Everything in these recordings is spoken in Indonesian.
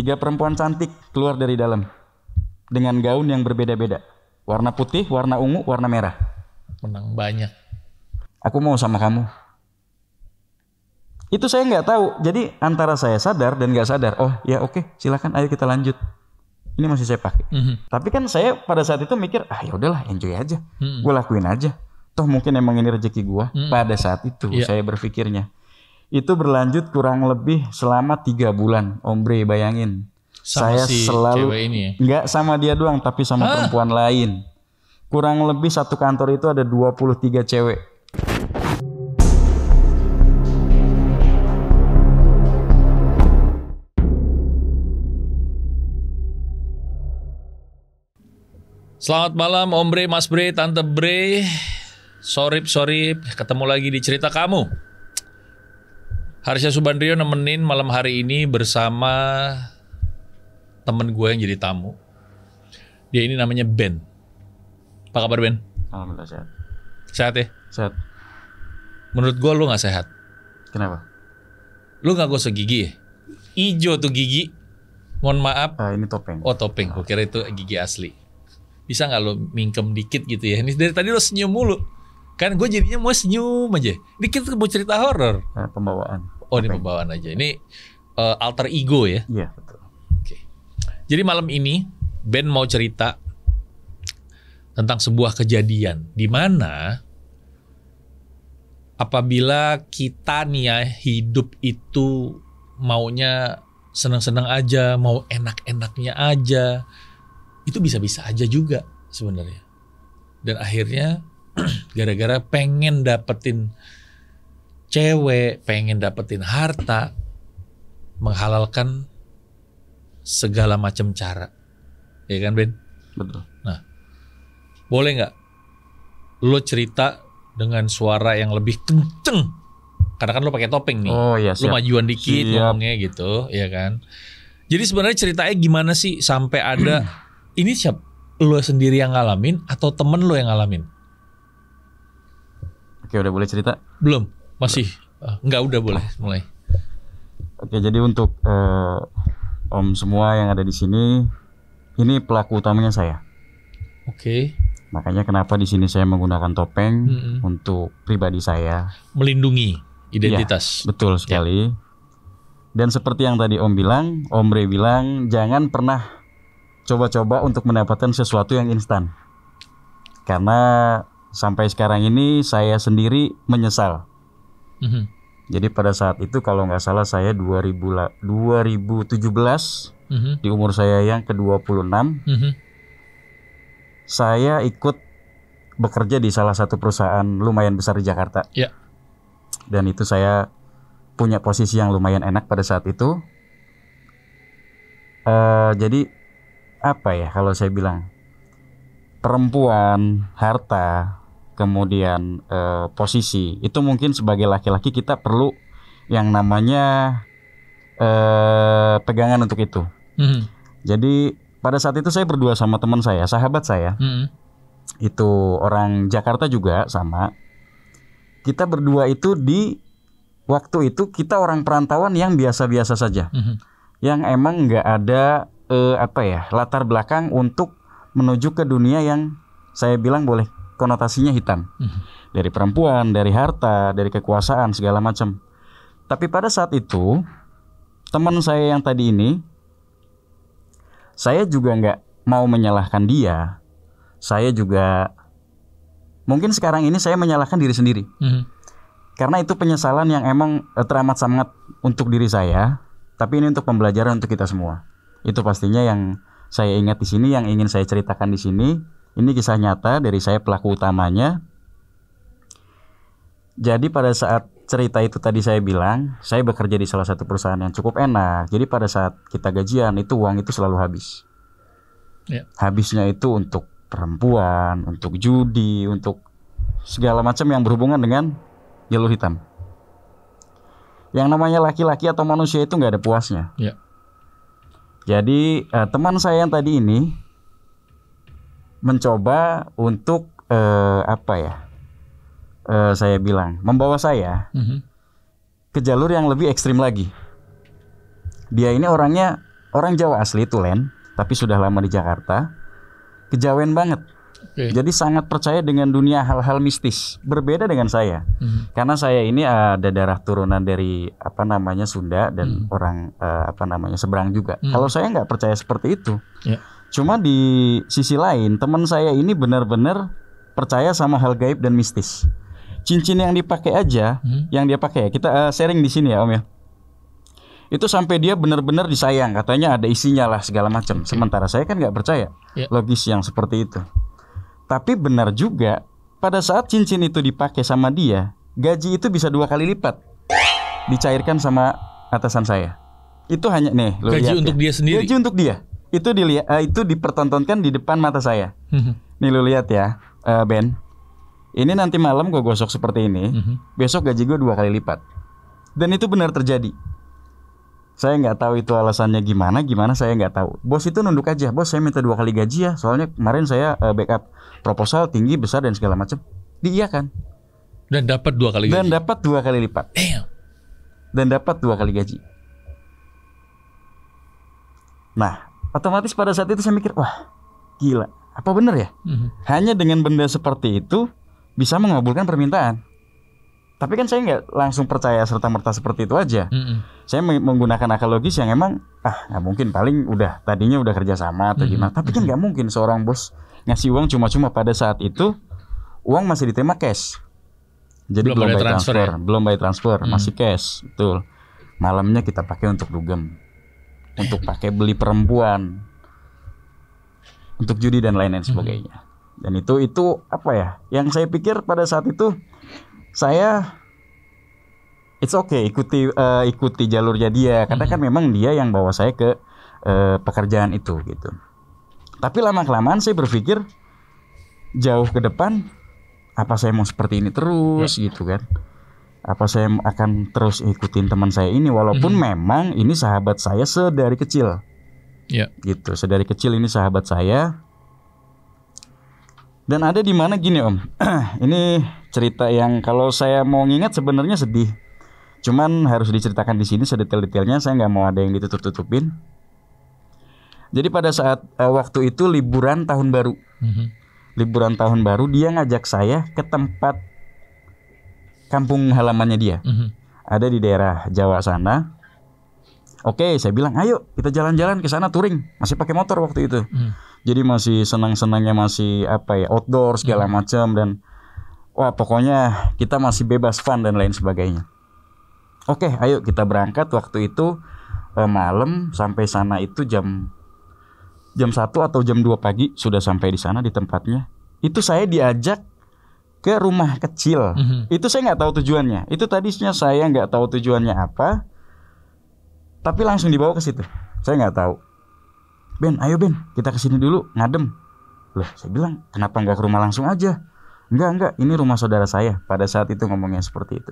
3 perempuan cantik keluar dari dalam dengan gaun yang berbeda-beda. Warna putih, warna ungu, warna merah. Menang banyak. Aku mau sama kamu. Itu saya nggak tahu. Jadi antara saya sadar dan nggak sadar. Oh ya oke, silakan, ayo kita lanjut. Ini masih saya pakai. Tapi kan saya pada saat itu mikir, ya udahlah, enjoy aja. Gue lakuin aja. Toh mungkin emang ini rezeki gue. Pada saat itu saya berpikirnya. Itu berlanjut kurang lebih selama 3 bulan. Ombre, bayangin. Sama saya si selalu cewek ini ya? nggak sama dia doang, tapi sama perempuan lain. Kurang lebih satu kantor itu ada 23 cewek. Selamat malam Om Bre, Mas Bre, Tante Bre. Sorip, ketemu lagi di cerita kamu. Harsha Subandrio nemenin malam hari ini bersama temen gue yang jadi tamu. Dia ini namanya Ben. Apa kabar Ben? Alhamdulillah sehat. Sehat ya? Sehat. Menurut gue lu gak sehat. Kenapa? Lu gak gosok gigi ya? Ijo tuh gigi. Mohon maaf. Ini topeng. Oh topeng, gue kira itu gigi asli. Bisa gak lo mingkem dikit gitu ya? Ini dari tadi lo senyum mulu. Kan gue jadinya mau senyum aja. Ini kita mau cerita horor. Pembawaan. Oh ini pembawaan aja. Ini alter ego ya? Iya betul. Oke. Jadi malam ini Ben mau cerita tentang sebuah kejadian di mana apabila kita nih ya hidup itu maunya senang-senang aja, mau enak-enaknya aja, itu bisa-bisa aja juga sebenarnya. Dan akhirnya gara-gara pengen dapetin cewek, pengen dapetin harta, menghalalkan segala macam cara. Ya kan Ben? Betul. Nah, boleh nggak lo cerita dengan suara yang lebih kenceng? Karena kan lo pakai topeng nih. Oh iya, lo majuan dikit ngomongnya gitu, ya kan? Jadi sebenarnya ceritanya gimana sih sampai ada ini siapa? Lo sendiri yang ngalamin atau temen lo yang ngalamin? Oke, udah boleh cerita? Belum, masih. Enggak, udah boleh mulai. Oke, jadi untuk om semua yang ada di sini, ini pelaku utamanya saya. Oke. Makanya kenapa di sini saya menggunakan topeng untuk pribadi saya. Melindungi identitas. Ya, betul sekali. Dan seperti yang tadi Om bilang, Om Bre bilang, jangan pernah coba-coba untuk mendapatkan sesuatu yang instan. Karena sampai sekarang ini saya sendiri menyesal. Jadi pada saat itu kalau nggak salah saya 2017 di umur saya yang ke-26, saya ikut bekerja di salah satu perusahaan lumayan besar di Jakarta. Ya. Dan itu saya punya posisi yang lumayan enak pada saat itu. Jadi apa ya kalau saya bilang, perempuan, harta, kemudian posisi, itu mungkin sebagai laki-laki kita perlu yang namanya pegangan untuk itu. Jadi pada saat itu saya berdua sama teman saya, sahabat saya, itu orang Jakarta juga sama. Kita berdua itu di waktu itu kita orang perantauan yang biasa-biasa saja, yang emang nggak ada latar belakang untuk menuju ke dunia yang saya bilang boleh konotasinya hitam, dari perempuan, dari harta, dari kekuasaan segala macam. Tapi pada saat itu teman saya yang tadi ini, saya juga nggak mau menyalahkan dia. Saya juga mungkin sekarang ini saya menyalahkan diri sendiri, karena itu penyesalan yang emang teramat sangat untuk diri saya. Tapi ini untuk pembelajaran untuk kita semua. Itu pastinya yang saya ingat di sini, yang ingin saya ceritakan di sini. Ini kisah nyata dari saya pelaku utamanya. Jadi pada saat cerita itu tadi saya bilang, saya bekerja di salah satu perusahaan yang cukup enak. Jadi pada saat kita gajian itu uang itu selalu habis. Habisnya itu untuk perempuan, untuk judi, untuk segala macam yang berhubungan dengan jalur hitam. Yang namanya laki-laki atau manusia itu nggak ada puasnya. Jadi teman saya yang tadi ini mencoba untuk saya bilang membawa saya ke jalur yang lebih ekstrim lagi. Dia ini orangnya orang Jawa asli Tulen, tapi sudah lama di Jakarta, kejawen banget. Jadi sangat percaya dengan dunia hal-hal mistis, berbeda dengan saya. Karena saya ini ada darah turunan dari Sunda dan orang seberang juga. Kalau saya nggak percaya seperti itu. Cuma di sisi lain teman saya ini benar-benar percaya sama hal gaib dan mistis. Cincin yang dipakai aja, yang dia pakai, kita sharing di sini ya Om ya. Itu sampai dia benar-benar disayang, katanya ada isinya lah segala macam. Sementara saya kan nggak percaya logis yang seperti itu. Tapi benar juga, pada saat cincin itu dipakai sama dia, gaji itu bisa 2 kali lipat dicairkan sama atasan saya. Itu hanya gaji untuk dia sendiri. Gaji untuk dia. Itu dilihat, itu dipertontonkan di depan mata saya. Nih lu lihat ya, Ben. Ini nanti malam gue gosok seperti ini, besok gaji gue 2 kali lipat. Dan itu benar terjadi. Saya nggak tahu itu alasannya gimana saya nggak tahu. Bos itu nunduk aja, bos saya minta 2 kali gaji ya, soalnya kemarin saya backup proposal tinggi besar dan segala macam. Diiyakan. Dan dapat 2 kali gaji. Dan dapat 2 kali lipat. Dan dapat 2 kali gaji. Nah, otomatis pada saat itu saya mikir, wah gila, apa benar ya? Hanya dengan benda seperti itu bisa mengabulkan permintaan. Tapi kan saya nggak langsung percaya serta-merta seperti itu aja. Saya menggunakan akal logis yang emang nggak mungkin, paling tadinya udah kerja sama atau gimana. Tapi kan nggak mungkin seorang bos ngasih uang cuma-cuma. Pada saat itu uang masih diterima cash. Jadi belum by transfer ya? Belum by transfer, masih cash. Betul. Malamnya kita pakai untuk dugem, untuk pakai beli perempuan, untuk judi dan lain-lain sebagainya. Dan itu apa ya? Yang saya pikir pada saat itu, saya it's okay ikuti jalurnya dia, karena kan memang dia yang bawa saya ke pekerjaan itu gitu. Tapi lama-kelamaan saya berpikir jauh ke depan, apa saya mau seperti ini terus gitu kan? Apa saya akan terus ikutin teman saya ini, walaupun memang ini sahabat saya sedari kecil. Gitu, sedari kecil ini sahabat saya. Dan ada di mana gini Om, ini cerita yang kalau saya mau ngingat sebenarnya sedih. Cuman harus diceritakan di sini sedetail-detailnya, saya nggak mau ada yang ditutup-tutupin. Jadi pada saat waktu itu liburan tahun baru, liburan tahun baru dia ngajak saya ke tempat kampung halamannya dia, ada di daerah Jawa sana. Oke, saya bilang ayo kita jalan-jalan ke sana touring, masih pakai motor waktu itu. Jadi masih senang-senangnya, masih outdoor segala macam, dan wah pokoknya kita masih bebas fun dan lain sebagainya. Oke, ayo kita berangkat. Waktu itu malam, sampai sana itu jam 1 atau jam 2 pagi sudah sampai di sana di tempatnya. Itu saya diajak ke rumah kecil. Itu saya nggak tahu tujuannya. Itu tadinya saya nggak tahu tujuannya apa, tapi langsung dibawa ke situ. Saya nggak tahu. Ben, ayo Ben, kita kesini dulu ngadem. Loh, saya bilang kenapa nggak ke rumah langsung aja? Enggak, ini rumah saudara saya. Pada saat itu ngomongnya seperti itu.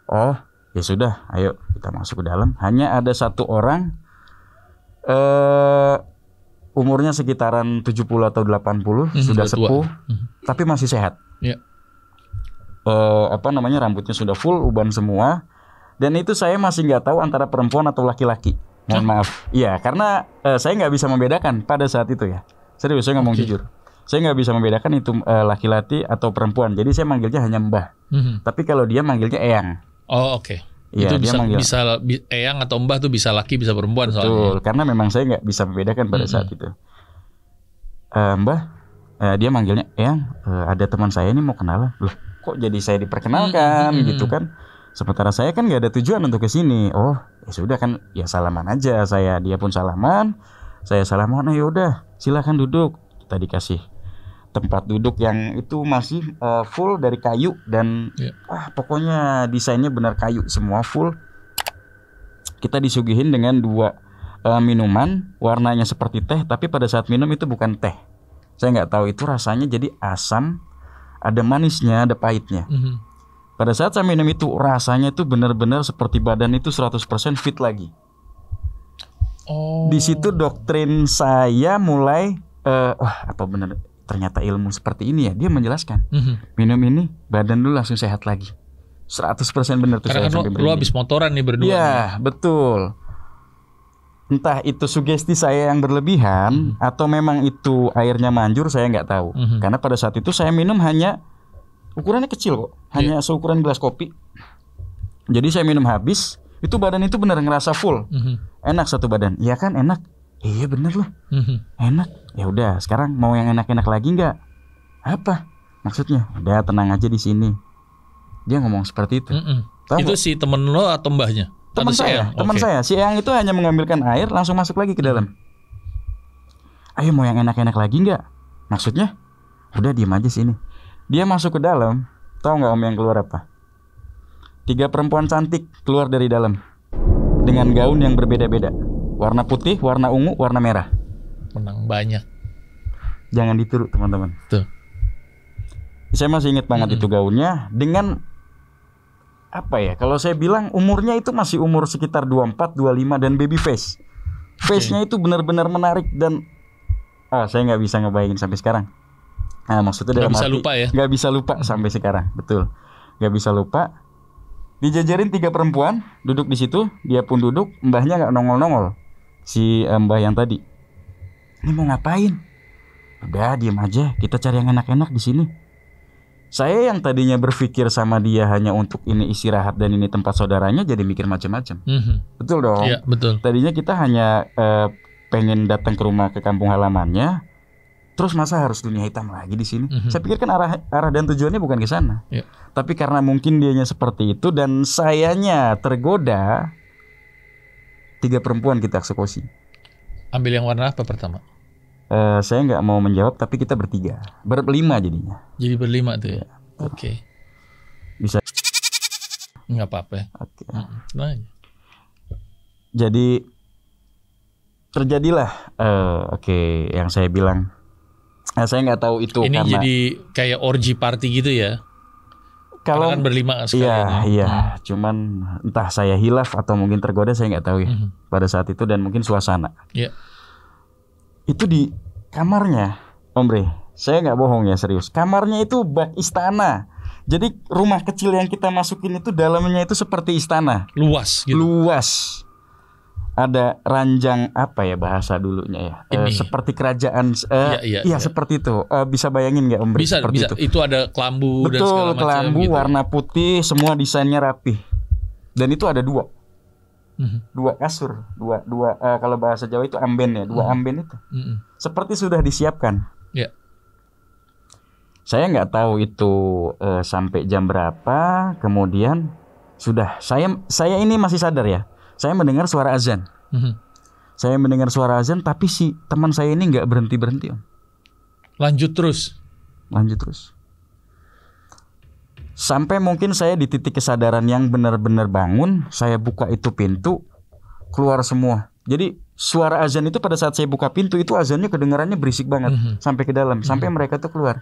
Oh, ya sudah, ayo kita masuk ke dalam. Hanya ada satu orang, umurnya sekitaran 70 atau 80, sudah sepuh, tapi masih sehat. Rambutnya sudah full, uban semua. Dan itu saya masih nggak tahu antara perempuan atau laki-laki. Mohon maaf. Iya, karena saya nggak bisa membedakan pada saat itu ya. Serius, saya ngomong jujur. Saya nggak bisa membedakan itu laki-laki atau perempuan. Jadi saya manggilnya hanya Mbah. Tapi kalau dia manggilnya Eyang. Oh, oke. Ya, itu bisa Eyang atau Mbah tuh bisa laki bisa perempuan. Betul, soalnya. Karena memang saya nggak bisa membedakan pada saat itu. Mbah, dia manggilnya Eyang. Ada teman saya ini mau kenalan. Loh, kok jadi saya diperkenalkan gitu kan? Sementara saya kan nggak ada tujuan untuk ke sini. Oh, ya sudah kan, ya salaman aja saya. Dia pun salaman, saya salaman. Ya udah, silakan duduk. Kita dikasih tempat duduk yang itu masih full dari kayu dan pokoknya desainnya benar kayu semua full. Kita disuguhin dengan 2 minuman, warnanya seperti teh, tapi pada saat minum itu bukan teh. Saya nggak tahu itu rasanya jadi asam, ada manisnya, ada pahitnya. Pada saat saya minum itu rasanya itu benar-benar seperti badan itu 100% fit lagi. Di situ doktrin saya mulai wah apa benar ternyata ilmu seperti ini ya. Dia menjelaskan minum ini badan lu langsung sehat lagi. 100% benar tuh. Karena kan lu habis motoran nih berdua. Iya betul. entah itu sugesti saya yang berlebihan atau memang itu airnya manjur, saya nggak tahu. Karena pada saat itu saya minum hanya ukurannya kecil kok, hanya seukuran gelas kopi. Jadi saya minum habis, itu badan itu benar ngerasa full, enak satu badan. Iya kan enak, iya bener loh, enak. Ya udah, sekarang mau yang enak-enak lagi nggak? Apa maksudnya? Udah tenang aja di sini. Dia ngomong seperti itu. Itu si temen lo atau mbahnya? Teman saya, teman saya. Si Eyang itu hanya mengambilkan air langsung masuk lagi ke dalam. Ayo mau yang enak-enak lagi nggak? Maksudnya? Udah diem aja sini. Dia masuk ke dalam. Tahu nggak Om yang keluar apa? 3 perempuan cantik keluar dari dalam dengan gaun yang berbeda-beda. Warna putih, warna ungu, warna merah. Menang banyak. Jangan ditiru teman-teman. Tuh. Saya masih ingat banget itu gaunnya dengan apa ya? Kalau saya bilang umurnya itu masih umur sekitar 24, 25 dan baby face. Face-nya itu benar-benar menarik dan saya nggak bisa ngebayangin sampai sekarang. Nah, maksudnya dalam arti nggak bisa lupa sampai sekarang, betul. Nggak bisa lupa. Dijajarin 3 perempuan duduk di situ, dia pun duduk, mbahnya nggak nongol-nongol. Si mbah yang tadi. Ini mau ngapain? Udah diem aja, kita cari yang enak-enak di sini. Saya yang tadinya berpikir sama dia hanya untuk ini istirahat dan ini tempat saudaranya, jadi mikir macam-macam. Betul dong? Iya, betul. Tadinya kita hanya pengen datang ke rumah ke kampung halamannya, terus masa harus dunia hitam lagi di sini? Saya pikir kan arah dan tujuannya bukan ke sana. Tapi karena mungkin dianya seperti itu dan sayanya tergoda, 3 perempuan kita eksekusi. Ambil yang warna apa pertama? Saya nggak mau menjawab, tapi kita berlima jadinya. Jadi berlima tuh ya. Oke. Bisa. Nggak apa-apa. Oke. Nah. Jadi terjadilah, yang saya bilang. Saya nggak tahu itu ini karena jadi kayak orgy party gitu ya. Kalau kan berlima sekalian. Iya. Cuman entah saya hilaf atau mungkin tergoda, saya nggak tahu ya. Pada saat itu dan mungkin suasana. Iya. Itu di kamarnya, Om Bre. Saya nggak bohong ya, serius. Kamarnya itu bak istana. Jadi rumah kecil yang kita masukin itu dalamnya itu seperti istana. Luas gitu. Luas. Ada ranjang apa ya bahasa dulunya ya? Seperti kerajaan. Iya, seperti itu. Bisa bayangin nggak Om Bre? Bisa. Itu ada kelambu dan segala macam. Betul, kelambu gitu. Warna putih, semua desainnya rapi. Dan itu ada 2. 2 kasur, dua kalau bahasa Jawa itu amben ya, 2 amben itu. Seperti sudah disiapkan. Saya nggak tahu itu sampai jam berapa. Kemudian sudah saya ini masih sadar ya. Saya mendengar suara azan. Saya mendengar suara azan, tapi si teman saya ini nggak berhenti. Lanjut terus. Sampai mungkin saya di titik kesadaran yang benar-benar bangun, saya buka itu pintu, keluar semua. Jadi suara azan itu pada saat saya buka pintu itu azannya kedengarannya berisik banget sampai ke dalam, sampai mereka tuh keluar.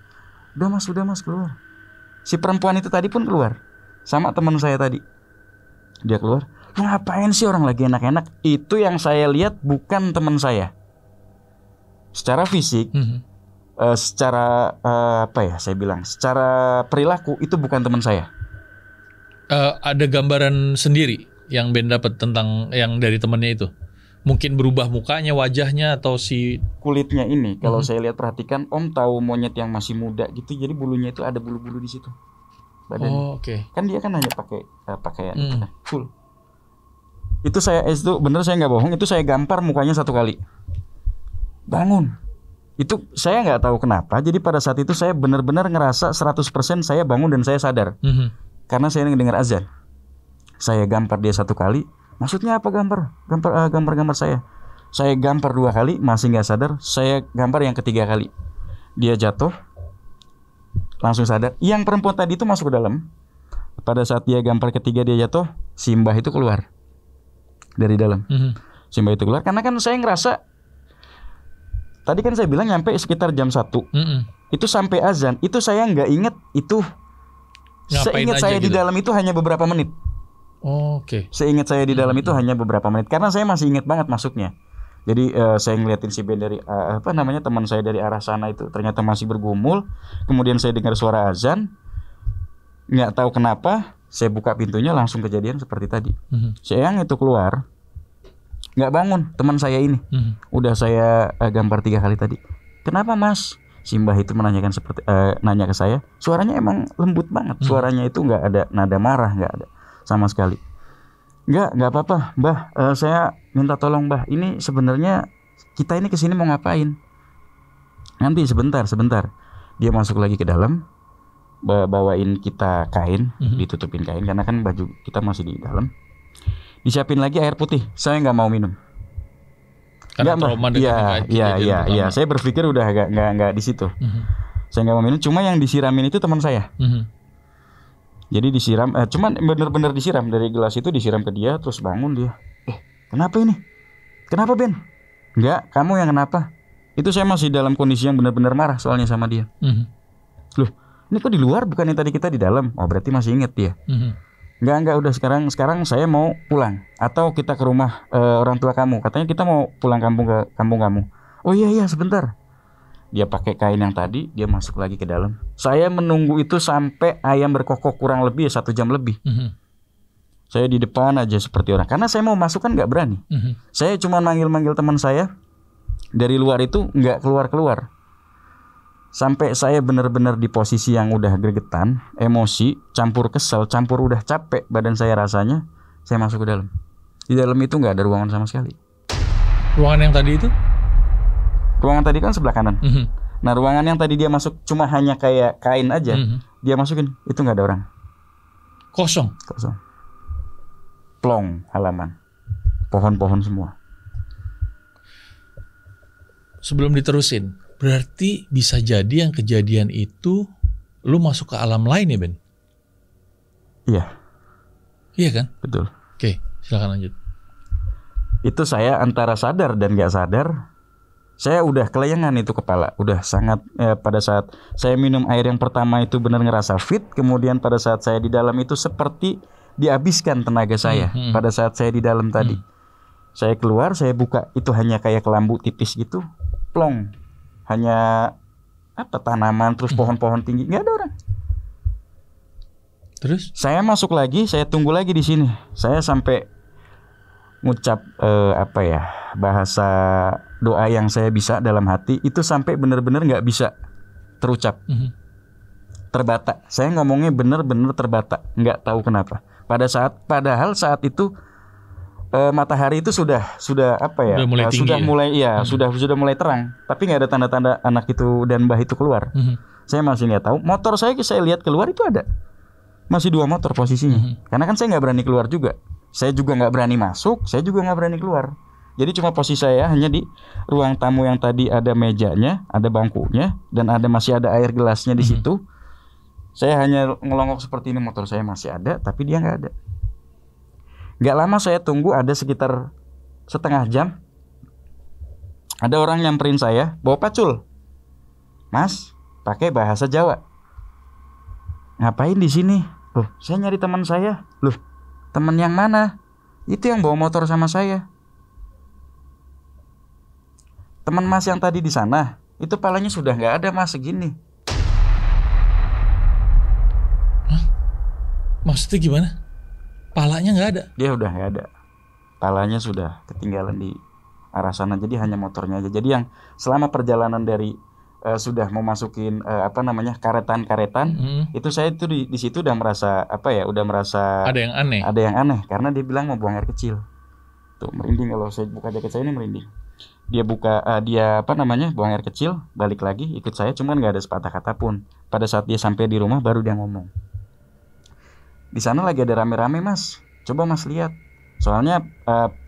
Udah mas keluar. Si perempuan itu tadi pun keluar, sama teman saya tadi. Dia keluar. Lu ngapain sih orang lagi enak-enak? Itu yang saya lihat bukan teman saya. Secara fisik. Secara saya bilang secara perilaku itu bukan teman saya. Ada gambaran sendiri yang Ben dapat tentang yang dari temannya itu. Mungkin berubah mukanya, wajahnya atau si kulitnya ini. Kalau saya lihat perhatikan, Om tahu monyet yang masih muda gitu. Jadi bulunya itu ada bulu-bulu di situ. Badannya. Oke. Kan dia kan hanya pakai pakaian full. Itu bener saya nggak bohong. Itu saya gampar mukanya 1 kali. Bangun. Itu saya nggak tahu kenapa. Jadi pada saat itu saya benar-benar ngerasa 100% saya bangun dan saya sadar. Karena saya mendengar azan. Saya gampar dia 1 kali. Maksudnya apa gambar saya? Saya gampar 2 kali masih nggak sadar. Saya gampar yang ketiga kali. Dia jatuh. Langsung sadar. Yang perempuan tadi itu masuk ke dalam. Pada saat dia gampar ketiga dia jatuh, si mbah itu keluar dari dalam. Si mbah itu keluar karena kan saya ngerasa. Tadi kan saya bilang nyampe sekitar jam 1. Itu sampai azan. Itu saya nggak inget itu. Seingat saya gitu? Di dalam itu hanya beberapa menit. Oke. Seingat saya di dalam itu hanya beberapa menit. Karena saya masih ingat banget masuknya. Jadi saya ngeliatin si Ben dari teman saya dari arah sana itu ternyata masih bergumul. Kemudian saya dengar suara azan. Nggak tahu kenapa saya buka pintunya langsung kejadian seperti tadi. Si Eyang itu keluar. nggak bangun teman saya ini. Udah saya gambar 3 kali tadi. Kenapa Mas? Si Mbah itu menanyakan seperti nanya ke saya. Suaranya emang lembut banget. Suaranya itu nggak ada nada marah, nggak ada sama sekali. Nggak apa-apa, Mbah. Saya minta tolong, Mbah. Ini sebenarnya kita ini kesini mau ngapain? Nanti sebentar. Dia masuk lagi ke dalam, bawain kita kain, ditutupin kain karena kan baju kita masih di dalam. Disiapin lagi air putih. Saya nggak mau minum. Karena trauma dengan Iya. Saya berpikir udah nggak di situ. Saya nggak mau minum. Cuma yang disiramin itu teman saya. Jadi disiram. Cuman bener-bener disiram dari gelas itu disiram ke dia. Terus bangun dia. Kenapa ini? Kenapa Ben? Nggak. Kamu yang kenapa? Itu saya masih dalam kondisi yang benar-benar marah soalnya sama dia. Loh, ini kok di luar bukan yang tadi kita di dalam? Oh berarti masih inget dia. Enggak udah sekarang saya mau pulang atau kita ke rumah orang tua kamu. Katanya kita mau pulang kampung ke kampung kamu. Oh iya sebentar. Dia pakai kain yang tadi, dia masuk lagi ke dalam. Saya menunggu itu sampai ayam berkokok kurang lebih 1 jam lebih. Saya di depan aja seperti orang. Karena saya mau masuk kan nggak berani. Saya cuma manggil teman saya dari luar itu nggak keluar. Sampai saya benar-benar di posisi yang udah gregetan, emosi, campur kesel, campur udah capek badan saya rasanya, saya masuk ke dalam. Di dalam itu nggak ada ruangan sama sekali. Ruangan yang tadi itu? Ruangan tadi kan sebelah kanan. Nah ruangan yang tadi dia masuk cuma hanya kayak kain aja, dia masukin, itu nggak ada orang. Kosong. Plong halaman, pohon-pohon semua. Sebelum diterusin, berarti bisa jadi yang kejadian itu lu masuk ke alam lain ya Ben? Iya. Iya kan? Betul. Oke, silakan lanjut. Itu saya antara sadar dan gak sadar. Saya udah kelayangan itu kepala. Udah sangat pada saat saya minum air yang pertama itu benar ngerasa fit. Kemudian pada saat saya di dalam itu seperti dihabiskan tenaga saya. Pada saat saya di dalam tadi. Saya keluar, saya buka. Itu hanya kayak kelambu tipis gitu. Plong. Hanya tanaman terus pohon-pohon tinggi, nggak ada orang. Terus saya masuk lagi, saya tunggu lagi di sini. Saya sampai ngucap bahasa doa yang saya bisa dalam hati itu sampai benar-benar nggak bisa terucap. Terbata. Saya ngomongnya benar-benar terbata, nggak tahu kenapa. Padahal saat itu matahari itu sudah mulai terang, tapi nggak ada tanda-tanda anak itu dan Mbah itu keluar. Saya masih nggak tahu. Motor saya lihat keluar itu ada, masih 2 motor posisinya. Karena kan saya nggak berani keluar juga. Saya juga nggak berani masuk, saya juga nggak berani keluar. Jadi cuma posisi saya hanya di ruang tamu yang tadi ada mejanya, ada bangkunya, dan masih ada air gelasnya di situ. Saya hanya ngelongok seperti ini, motor saya masih ada, tapi dia nggak ada. Gak lama saya tunggu, ada sekitar setengah jam. Ada orang nyamperin saya, bawa pacul. Mas, pakai bahasa Jawa. Ngapain di sini? Loh, saya nyari teman saya. Loh, teman yang mana? Itu yang bawa motor sama saya. Teman Mas yang tadi di sana, itu palanya sudah nggak ada Mas segini. Hah? Maksudnya gimana? Palanya nggak ada? Dia udah nggak ada. Palanya sudah ketinggalan di arah sana. Jadi hanya motornya aja. Jadi yang selama perjalanan dari sudah mau masukin karetan, itu saya itu di situ udah merasa udah merasa ada yang aneh. Ada yang aneh karena dia bilang mau buang air kecil. Tuh merinding kalau saya buka jaket saya ini merinding. Dia buang air kecil, balik lagi ikut saya, cuman nggak ada sepatah kata pun. Pada saat dia sampai di rumah baru dia ngomong. Di sana lagi ada rame-rame Mas. Coba Mas lihat. Soalnya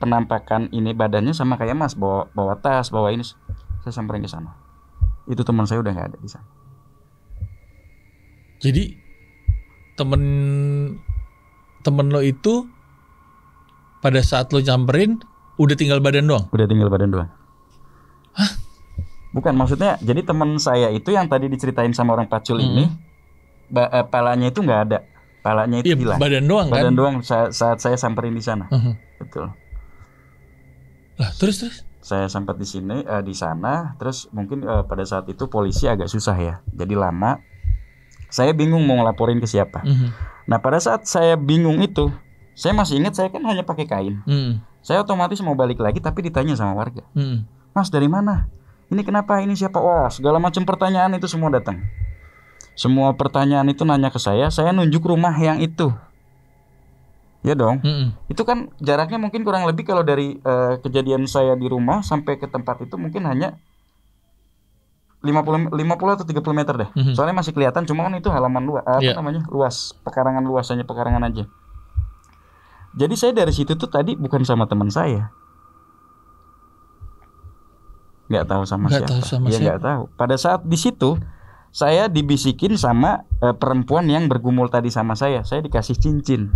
penampakan ini badannya sama kayak Mas, bawa tas, bawa ini. Saya samperin ke sana. Itu teman saya udah nggak ada di sana. Jadi temen lo itu pada saat lo nyamperin udah tinggal badan doang? Udah tinggal badan doang. Hah? Bukan, maksudnya jadi teman saya itu yang tadi diceritain sama orang pacul ini, palanya itu nggak ada. Palanya itu hilang. Badan doang kan? Badan doang saat saya samperin di sana. Betul. Lah, terus? Saya sempat di sana, terus mungkin pada saat itu polisi agak susah ya. Jadi lama. Saya bingung mau ngelaporin ke siapa. Nah, pada saat saya bingung itu, saya masih ingat saya kan hanya pakai kain. Saya otomatis mau balik lagi, tapi ditanya sama warga, Mas dari mana? Ini kenapa? Ini siapa? Wah, segala macam pertanyaan itu semua datang. Semua pertanyaan itu nanya ke saya nunjuk rumah yang itu. Ya dong. Itu kan jaraknya mungkin kurang lebih kalau dari kejadian saya di rumah sampai ke tempat itu mungkin hanya 50 atau 30 meter deh. Soalnya masih kelihatan, cuma kan itu halaman luas, luas, pekarangan aja. Jadi saya dari situ tuh tadi bukan sama teman saya. Nggak tahu sama siapa. Nggak tahu. Pada saat di situ saya dibisikin sama perempuan yang bergumul tadi sama saya dikasih cincin.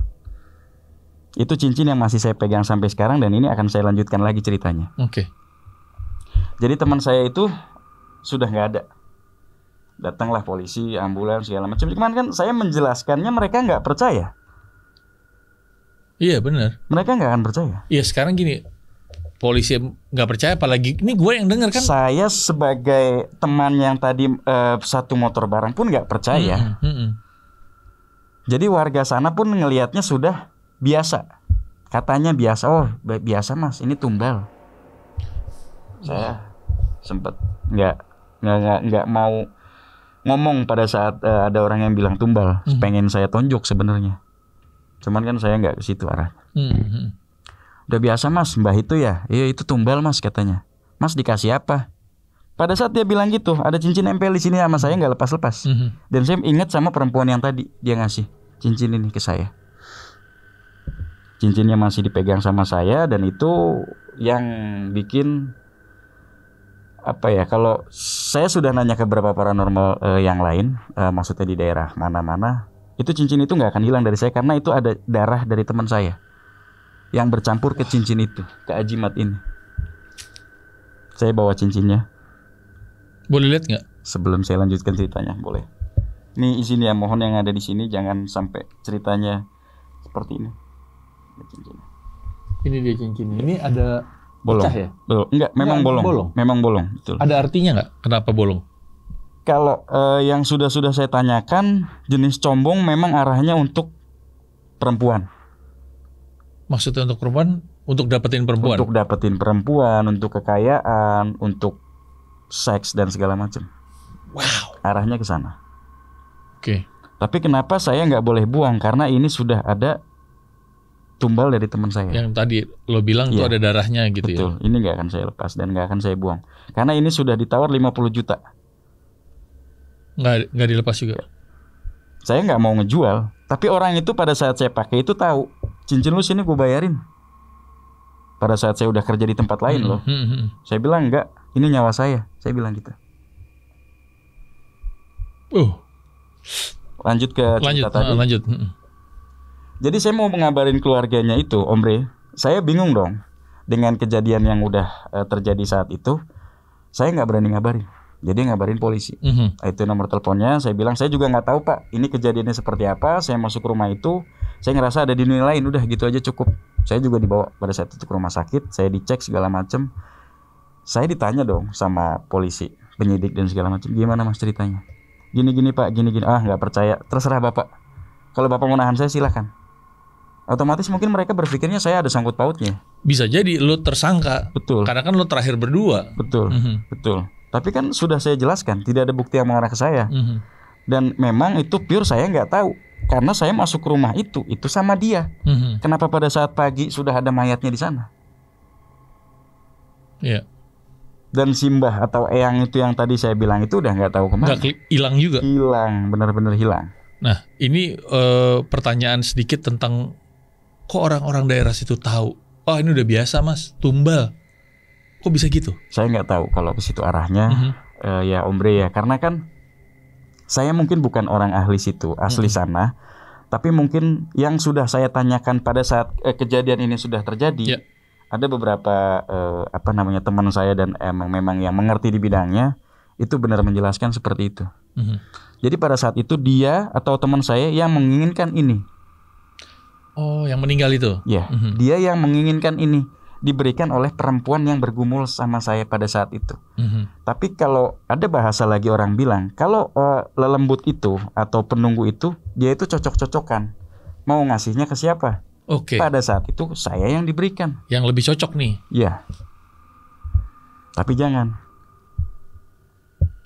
Itu cincin yang masih saya pegang sampai sekarang, dan ini akan saya lanjutkan lagi ceritanya. Oke. Jadi teman saya itu sudah nggak ada. Datanglah polisi, ambulans, segala macam. Cuman kan saya menjelaskannya, mereka nggak percaya. Iya benar. Mereka nggak akan percaya. Iya sekarang gini, polisi nggak percaya, apalagi ini gue yang denger kan. Saya sebagai teman yang tadi satu motor bareng pun nggak percaya. Jadi warga sana pun ngelihatnya sudah biasa. Katanya biasa. Oh biasa mas, ini tumbal. Saya sempat nggak mau ngomong pada saat ada orang yang bilang tumbal. Pengen saya tonjok sebenarnya. Cuman kan saya nggak ke situ arah. Udah biasa mas, mbah itu ya. Iya itu tumbal mas katanya. Mas dikasih apa? Pada saat dia bilang gitu, ada cincin nempel di sini sama saya nggak lepas-lepas. Dan saya ingat sama perempuan yang tadi, dia ngasih cincin ini ke saya. Cincinnya masih dipegang sama saya, dan itu yang bikin apa ya? Kalau saya sudah nanya ke beberapa paranormal yang lain, maksudnya di daerah mana-mana, itu cincin itu nggak akan hilang dari saya karena itu ada darah dari teman saya yang bercampur ke cincin itu, ke ajimat ini. Saya bawa cincinnya. Boleh lihat nggak? Sebelum saya lanjutkan ceritanya, boleh. Ini isinya, mohon yang ada di sini jangan sampai ceritanya seperti ini. Cincin. Ini dia cincinnya. Ini ada bolong. Pecah ya? Enggak, memang bolong. Memang bolong, betul. Ada artinya nggak? Kenapa bolong? Kalau yang sudah saya tanyakan, jenis combong memang arahnya untuk perempuan. Maksudnya untuk perempuan? Untuk dapetin perempuan? Untuk dapetin perempuan, untuk kekayaan, untuk seks dan segala macam. Wow. Arahnya ke sana. Oke. Tapi kenapa saya nggak boleh buang? Karena ini sudah ada tumbal dari teman saya. Yang tadi lo bilang tuh ada darahnya gitu. Betul. Ya. Ini nggak akan saya lepas dan nggak akan saya buang. Karena ini sudah ditawar 50 juta. Nggak dilepas juga. Saya nggak mau ngejual. Tapi orang itu pada saat saya pakai itu tahu, cincin lu sini gue bayarin. Pada saat saya udah kerja di tempat lain loh. Saya bilang enggak, ini nyawa saya. Saya bilang gitu. Lanjut ke cerita tadi. Lanjut. Jadi saya mau mengabarin keluarganya itu, Om Bre. Saya bingung dong dengan kejadian yang udah terjadi saat itu. Saya nggak berani ngabarin. Jadi ngabarin polisi. Itu nomor teleponnya. Saya bilang saya juga nggak tahu pak. Ini kejadiannya seperti apa. Saya masuk ke rumah itu. Saya ngerasa ada di dunia lain. Udah gitu aja cukup. Saya juga dibawa pada saat itu ke rumah sakit. Saya dicek segala macam. Saya ditanya dong sama polisi, penyidik dan segala macam. Gimana mas ceritanya? Gini pak, gini. Ah nggak percaya. Terserah bapak. Kalau bapak mau nahan saya silakan. Otomatis mungkin mereka berpikirnya saya ada sangkut pautnya. Bisa jadi lo tersangka. Betul. Karena kan lo terakhir berdua. Betul. Betul. Tapi kan sudah saya jelaskan, tidak ada bukti yang mengarah ke saya. Dan memang itu pure saya nggak tahu. Karena saya masuk ke rumah itu sama dia. Kenapa pada saat pagi sudah ada mayatnya di sana? Iya. Dan Simbah atau Eyang itu yang tadi saya bilang itu udah nggak tahu kemana. Hilang juga. Hilang, benar-benar hilang. Nah, ini pertanyaan sedikit tentang kok orang-orang daerah situ tahu? Oh, ini udah biasa mas, tumbal. Kok bisa gitu? Saya nggak tahu kalau ke situ arahnya. Ya Om Bre ya, karena kan saya mungkin bukan orang ahli situ, asli sana. Tapi mungkin yang sudah saya tanyakan pada saat kejadian ini sudah terjadi, ada beberapa teman saya dan memang yang mengerti di bidangnya itu benar menjelaskan seperti itu. Jadi pada saat itu dia atau teman saya yang menginginkan ini. Oh, yang meninggal itu? Ya, dia yang menginginkan ini diberikan oleh perempuan yang bergumul sama saya pada saat itu. Tapi kalau ada bahasa lagi orang bilang, kalau lelembut itu atau penunggu itu, dia itu cocok-cocokan. Mau ngasihnya ke siapa? Oke. Pada saat itu saya yang diberikan. Yang lebih cocok nih. Iya. Tapi jangan.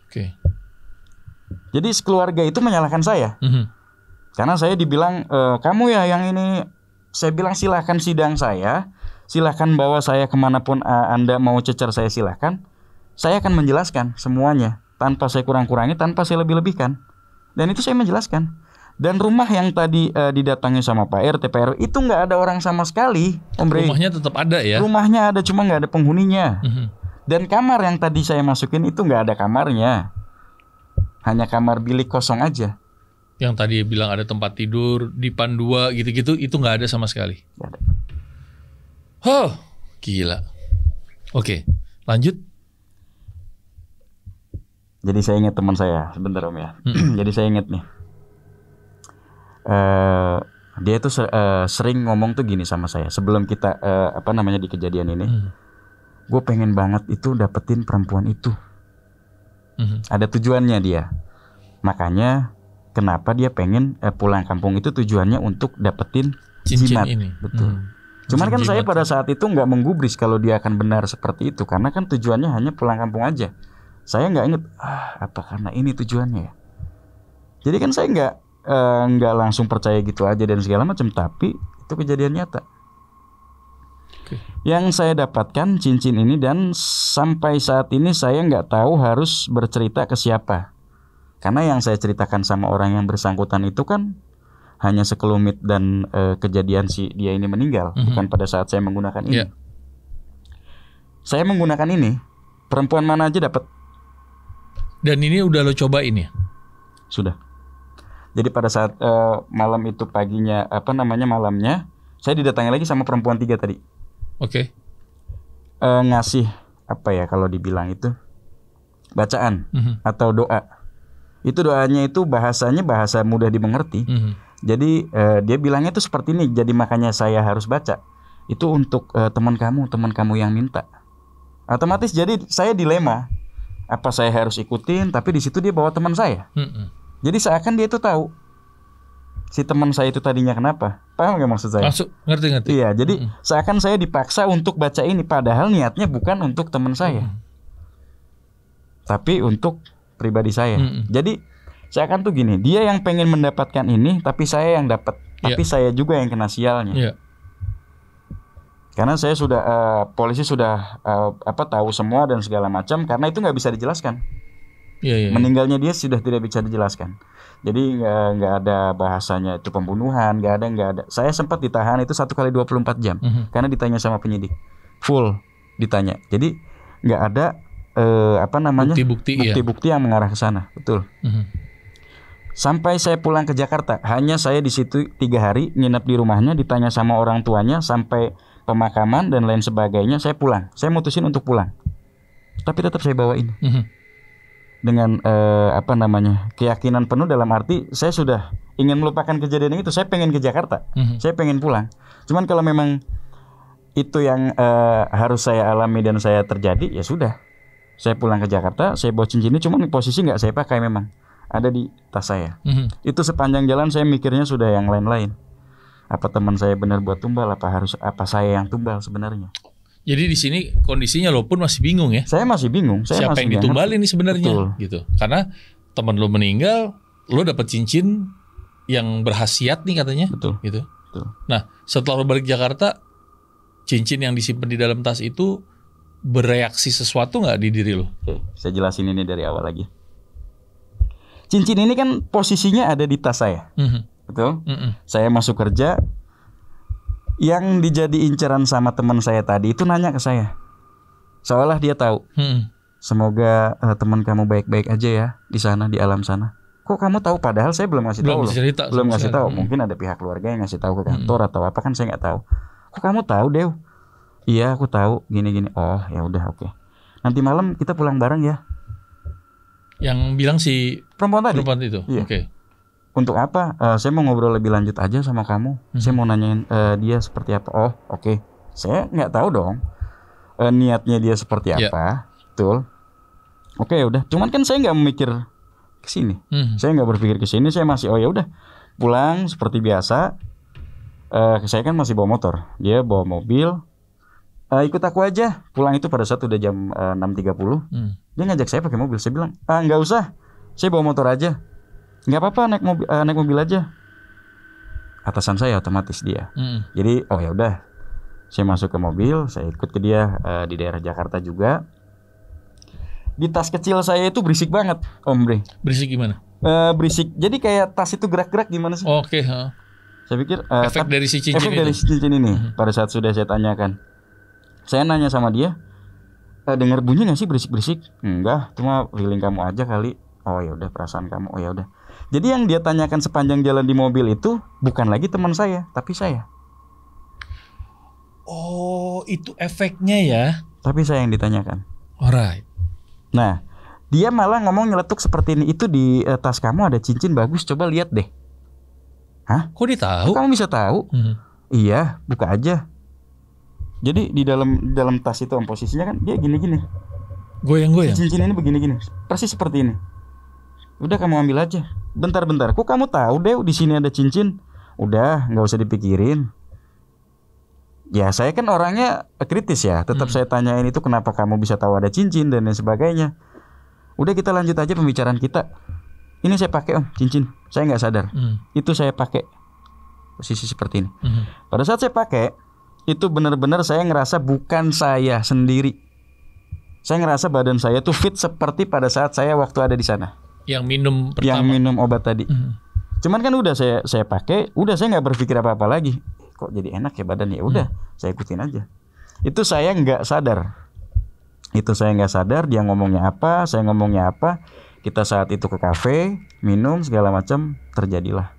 Oke. Jadi sekeluarga itu menyalahkan saya. Karena saya dibilang kamu ya yang ini. Saya bilang silahkan sidang saya. Silahkan bawa saya kemanapun Anda mau cecer saya silahkan. Saya akan menjelaskan semuanya. Tanpa saya kurang-kurangi, tanpa saya lebih-lebihkan. Dan itu saya menjelaskan. Dan rumah yang tadi didatangi sama Pak RT, Pak RW itu nggak ada orang sama sekali, Om Bre. Rumahnya tetap ada ya? Rumahnya ada, cuma nggak ada penghuninya. Dan kamar yang tadi saya masukin itu nggak ada kamarnya, hanya kamar bilik kosong aja. Yang tadi bilang ada tempat tidur, dipan 2 gitu-gitu, itu nggak ada sama sekali. Nggak ada. Oh, gila. Oke, lanjut. Jadi saya ingat teman saya, sebentar Om ya. Jadi saya ingat nih. Dia tuh sering ngomong tuh gini sama saya sebelum kita di kejadian ini. Gue pengen banget itu dapetin perempuan itu. Ada tujuannya dia. Makanya kenapa dia pengen pulang kampung itu tujuannya untuk dapetin cincin jimat. ini. Betul. Cuman kan saya pada saat itu nggak menggubris kalau dia akan benar seperti itu, karena kan tujuannya hanya pulang kampung aja. Saya nggak inget apa karena ini tujuannya ya. Jadi kan saya nggak langsung percaya gitu aja dan segala macam, tapi itu kejadian nyata. Yang saya dapatkan cincin ini, dan sampai saat ini saya nggak tahu harus bercerita ke siapa, karena yang saya ceritakan sama orang yang bersangkutan itu kan hanya sekelumit dan kejadian si dia ini meninggal, bukan pada saat saya menggunakan ini. Saya menggunakan ini, perempuan mana aja dapat. Dan ini udah lo cobain ya? Sudah. Jadi pada saat malam itu paginya malamnya saya didatangi lagi sama perempuan 3 tadi. Oke. Ngasih apa ya kalau dibilang itu bacaan atau doa. Itu doanya itu bahasanya bahasa mudah dimengerti. Jadi dia bilangnya tuh seperti ini. Jadi makanya saya harus baca. Itu untuk teman kamu yang minta. Otomatis jadi saya dilema. Apa saya harus ikutin? Tapi di situ dia bawa teman saya. Jadi seakan dia itu tahu si teman saya itu tadinya kenapa. Paham nggak maksud saya? Masuk, ngerti. Iya, jadi seakan saya dipaksa untuk baca ini, padahal niatnya bukan untuk teman saya, tapi untuk pribadi saya. Jadi seakan tuh gini, dia yang pengen mendapatkan ini, tapi saya yang dapat, tapi saya juga yang kena sialnya. Karena saya sudah polisi sudah tahu semua dan segala macam, karena itu nggak bisa dijelaskan. Meninggalnya dia sudah tidak bisa dijelaskan. Jadi nggak ada bahasanya itu pembunuhan, nggak ada. Saya sempat ditahan itu 1 kali 24 jam karena ditanya sama penyidik, full ditanya. Jadi nggak ada bukti-bukti yang mengarah ke sana, betul. Sampai saya pulang ke Jakarta, hanya saya di situ 3 hari nginep di rumahnya, ditanya sama orang tuanya sampai pemakaman dan lain sebagainya. Saya pulang, saya mutusin untuk pulang, tapi tetap saya bawa ini. Dengan keyakinan penuh, dalam arti saya sudah ingin melupakan kejadian itu. Saya pengen ke Jakarta, saya pengen pulang. Cuman kalau memang itu yang harus saya alami dan saya terjadi, ya sudah. Saya pulang ke Jakarta, saya bawa cincin ini, cuman posisi nggak saya pakai, memang ada di tas saya. Itu sepanjang jalan saya mikirnya sudah yang lain-lain. Apa teman saya benar buat tumbal, apa saya yang tumbal sebenarnya. Jadi di sini kondisinya lo pun masih bingung ya? Saya masih bingung. Siapa yang ditumbalin nih sebenarnya? Gitu. Karena teman lo meninggal, lo dapat cincin yang berkhasiat nih katanya. Betul. Gitu. Betul. Nah, setelah lo balik Jakarta, cincin yang disimpan di dalam tas itu bereaksi sesuatu nggak di diri lo? Oke, saya jelasin ini dari awal lagi. Cincin ini kan posisinya ada di tas saya, betul? Saya masuk kerja. Yang dijadi inceran sama teman saya tadi itu nanya ke saya, seolah dia tahu. Semoga teman kamu baik-baik aja ya di sana, di alam sana. Kok kamu tahu? Padahal saya belum ngasih tahu. Belum ngasih tahu. Mungkin ada pihak keluarga yang ngasih tahu ke kantor atau apa, kan saya nggak tahu. Kok kamu tahu, Dew? Iya, aku tahu. Gini-gini. Oh, ya udah, oke. Nanti malam kita pulang bareng ya. Yang bilang si perempuan tadi. Perempuan itu. Iya. Oke. Untuk apa? Saya mau ngobrol lebih lanjut aja sama kamu. Saya mau nanyain dia seperti apa. Oh, oke. Saya nggak tahu dong niatnya dia seperti apa. Betul. Oke, udah. Cuman kan saya nggak memikir ke sini. Saya nggak berpikir ke sini. Saya masih ya udah pulang seperti biasa. Saya kan masih bawa motor, dia bawa mobil. Ikut aku aja. Pulang itu pada saat udah jam 6.30. Dia ngajak saya pakai mobil. Saya bilang, nggak usah, saya bawa motor aja. Nggak apa-apa, naik mobil aja. Atasan saya otomatis dia. Jadi ya udah, saya masuk ke mobil, saya ikut ke dia di daerah Jakarta juga. Di tas kecil saya itu berisik banget, Om Bre. Berisik gimana? Berisik. Jadi kayak tas itu gerak-gerak gimana sih? Oke. Saya pikir efek dari si cincin efek dari si cincin ini. Pada saat sudah saya tanyakan, saya nanya sama dia, dengar bunyi nggak sih berisik-berisik? Enggak, cuma feeling kamu aja kali. Oh ya udah, perasaan kamu. Oh ya udah. Jadi yang dia tanyakan sepanjang jalan di mobil itu bukan lagi teman saya, tapi saya. Oh, itu efeknya ya? Tapi saya yang ditanyakan. Alright. Nah, dia malah ngomong nyeletuk seperti ini. Itu di tas kamu ada cincin bagus, coba lihat deh. Hah? Kok dia tahu? Kok kamu bisa tahu? Iya, buka aja. Jadi di dalam tas itu posisinya kan dia gini-gini. Goyang-goyang. Cincin ini begini-gini, persis seperti ini. Udah kamu ambil aja. Bentar-bentar. Kok kamu tahu deh di sini ada cincin? Udah, nggak usah dipikirin. Ya saya kan orangnya kritis ya. Tetap saya tanyain itu kenapa kamu bisa tahu ada cincin dan lain sebagainya. Udah kita lanjut aja pembicaraan kita. Ini saya pakai Om, cincin. Saya nggak sadar. Itu saya pakai posisi seperti ini. Pada saat saya pakai, itu benar-benar saya ngerasa bukan saya sendiri. Saya ngerasa badan saya tuh fit seperti pada saat saya waktu ada di sana. Yang minum pertama. Yang minum obat tadi. Cuman kan udah saya pakai, udah saya nggak berpikir apa-apa lagi. Kok jadi enak ya badan ya? Udah, saya ikutin aja. Itu saya nggak sadar. Dia ngomongnya apa, saya ngomongnya apa. Kita saat itu ke kafe, minum segala macam, terjadilah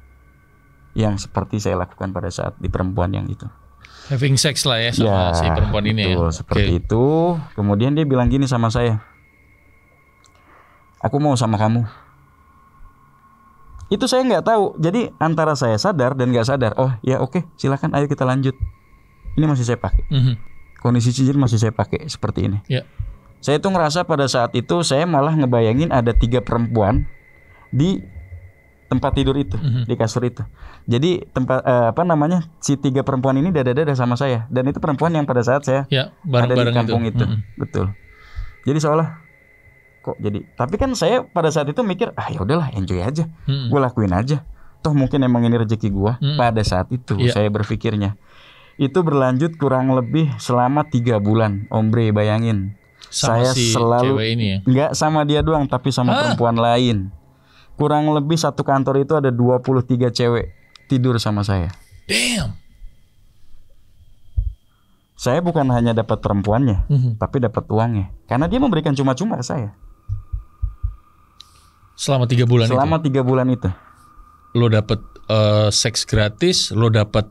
yang seperti saya lakukan pada saat di perempuan yang itu. Having sex lah ya sama si perempuan ini betul, ya. Seperti itu. Kemudian dia bilang gini sama saya, aku mau sama kamu. Itu saya nggak tahu. Jadi antara saya sadar dan nggak sadar. Oh ya oke, silakan, ayo kita lanjut. Ini masih saya pakai. Kondisi cincin masih saya pakai seperti ini. Saya tuh ngerasa pada saat itu saya malah ngebayangin ada 3 perempuan di tempat tidur itu, di kasur itu. Jadi si 3 perempuan ini dada-dada sama saya, dan itu perempuan yang pada saat saya ada di kampung itu. Betul. Jadi seolah kok jadi. Tapi kan saya pada saat itu mikir, ya udahlah, enjoy aja, gue lakuin aja. Toh mungkin emang ini rezeki gue. Pada saat itu saya berpikirnya. Itu berlanjut kurang lebih selama 3 bulan, Om Bre, bayangin. Sama saya si selalu cewek ini ya? Nggak sama dia doang, tapi sama perempuan lain. Kurang lebih satu kantor itu ada 23 cewek tidur sama saya. Damn. Saya bukan hanya dapat perempuannya, tapi dapat uangnya. Karena dia memberikan cuma-cuma ke saya. Selama 3 bulan itu? Selama 3 bulan itu. Lo dapat seks gratis, lo dapat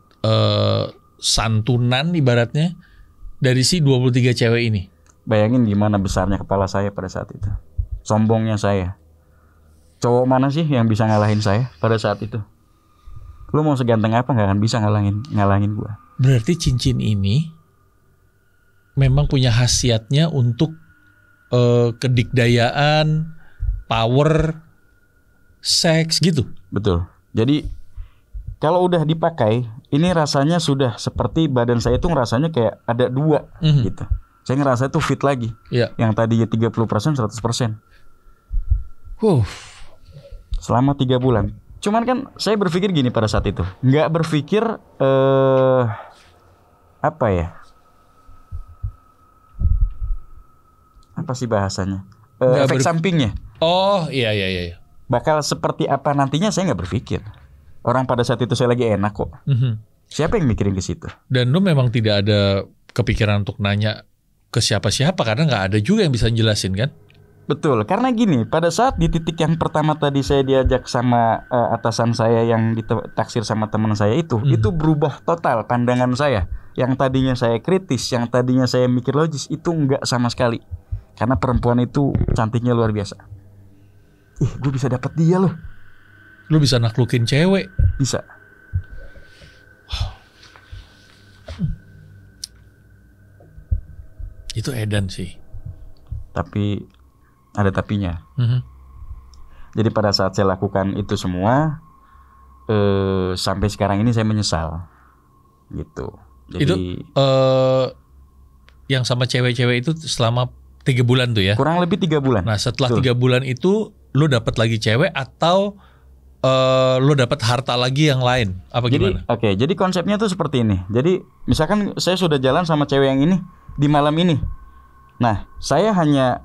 santunan ibaratnya dari si 23 cewek ini. Bayangin gimana besarnya kepala saya pada saat itu. Sombongnya saya. Cowok mana sih yang bisa ngalahin saya pada saat itu? Lu mau seganteng apa gak akan bisa ngalangin gua. Berarti cincin ini memang punya khasiatnya untuk kedikdayaan, power, seks gitu. Betul. Jadi kalau udah dipakai, ini rasanya sudah seperti badan saya tuh rasanya kayak ada 2 gitu. Saya ngerasa itu fit lagi. Yang tadinya 30%, 100%. Selama 3 bulan. Cuman kan saya berpikir gini pada saat itu. Nggak berpikir apa ya? Apa sih bahasanya? Efek sampingnya. Oh iya. Bakal seperti apa nantinya saya nggak berpikir. Orang pada saat itu saya lagi enak kok. Siapa yang mikirin ke situ? Dan lu memang tidak ada kepikiran untuk nanya ke siapa-siapa karena nggak ada juga yang bisa jelasin kan? Betul, karena gini, pada saat di titik yang pertama tadi saya diajak sama atasan saya yang ditaksir sama teman saya itu berubah total pandangan saya. Yang tadinya saya kritis, yang tadinya saya mikir logis, itu nggak sama sekali. Karena perempuan itu cantiknya luar biasa. Gue bisa dapat dia loh. Lu bisa naklukin cewek? Bisa. Itu edan sih. Tapi ada tapinya. Jadi pada saat saya lakukan itu semua, sampai sekarang ini saya menyesal. gitu. Jadi itu yang sama cewek-cewek itu selama 3 bulan tuh ya? Kurang lebih 3 bulan. Nah setelah 3 bulan itu lo dapat lagi cewek atau lo dapat harta lagi yang lain? Apa gimana? Oke, jadi konsepnya tuh seperti ini. Jadi misalkan saya sudah jalan sama cewek yang ini di malam ini. Nah saya hanya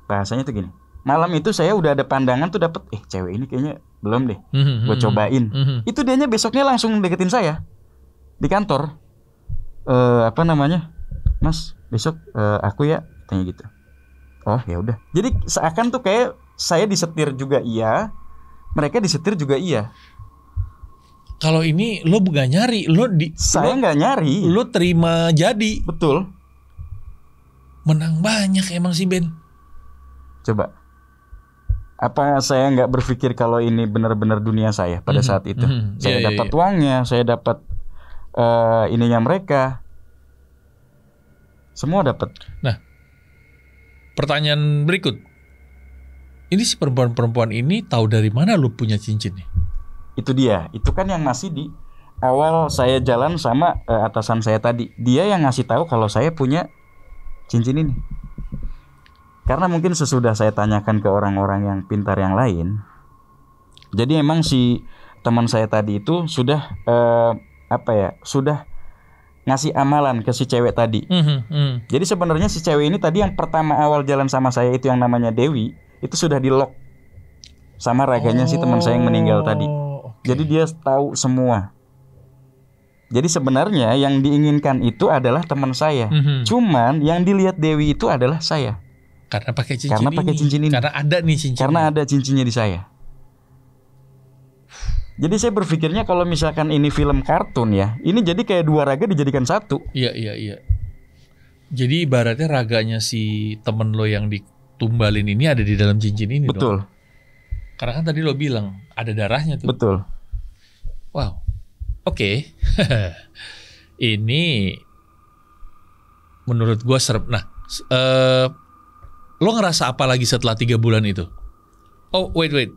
bahasanya tuh gini. Malam itu saya udah ada pandangan tuh dapat, cewek ini kayaknya belum deh, gue cobain. Itu dianya besoknya langsung deketin saya di kantor. Mas, besok aku ya, tanya gitu. Oh ya udah. Jadi seakan tuh kayak saya disetir juga iya, mereka disetir juga iya. Kalau ini lo gak nyari, saya nggak nyari. Lo terima jadi. Betul. Menang banyak emang si Ben. Coba. Apa saya nggak berpikir kalau ini benar-benar dunia saya pada saat itu? Saya dapat uangnya, saya dapat ininya mereka. Semua dapat. Nah, pertanyaan berikut. Ini si perempuan ini tahu dari mana lu punya cincin nih? Itu dia. Itu kan yang masih di awal saya jalan sama atasan saya tadi. Dia yang ngasih tahu kalau saya punya cincin ini. Karena mungkin sesudah saya tanyakan ke orang-orang yang pintar yang lain. Jadi emang si teman saya tadi itu sudah sudah ngasih amalan ke si cewek tadi. Jadi sebenarnya si cewek ini tadi yang pertama awal jalan sama saya itu yang namanya Dewi, itu sudah di lock sama raganya si teman saya yang meninggal tadi. Okay. Jadi dia tahu semua. Jadi sebenarnya yang diinginkan itu adalah teman saya. Cuman yang dilihat Dewi itu adalah saya. Karena pakai cincin ini. Karena ada nih cincin. Karena ada cincinnya di saya. Jadi saya berpikirnya kalau misalkan ini film kartun ya, ini jadi kayak 2 raga dijadikan 1. Iya. Jadi ibaratnya raganya si temen lo yang ditumbalin ini ada di dalam cincin ini. Betul. Dong. Karena kan tadi lo bilang ada darahnya tuh. Betul. Wow. Oke. Ini menurut gua serem. Nah, lo ngerasa apa lagi setelah 3 bulan itu? Oh, wait.